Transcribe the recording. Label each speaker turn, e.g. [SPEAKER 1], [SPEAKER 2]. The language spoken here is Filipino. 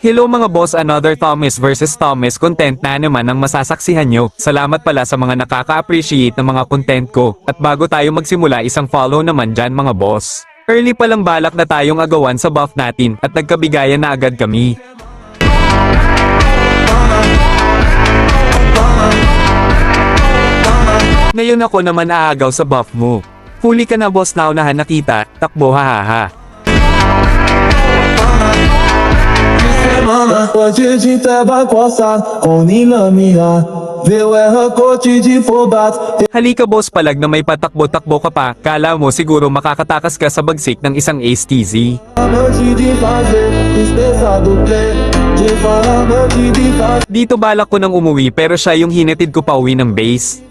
[SPEAKER 1] Hello mga boss, another Thomas versus Thomas content na naman ang masasaksihan nyo. Salamat pala sa mga nakaka-appreciate ng mga content ko. At bago tayo magsimula, isang follow naman dyan mga boss. Early pa lang balak na tayong agawan sa buff natin at nagkabigayan na agad kami. Ngayon ako naman aagaw sa buff mo. Huli ka na boss, naunahan nakita, takbo hahaha.
[SPEAKER 2] 我聚集在八卦山，红你了米啊，别为何过聚集 for bad。
[SPEAKER 1] Halika boss, palag na may patakbo-takbo ka pa, kala mo siguro makakatakas ka sa bagsik ng isang Ace TZ. Dito balak ko nang umuwi pero siya yung hinatid ko pa uwi ng base.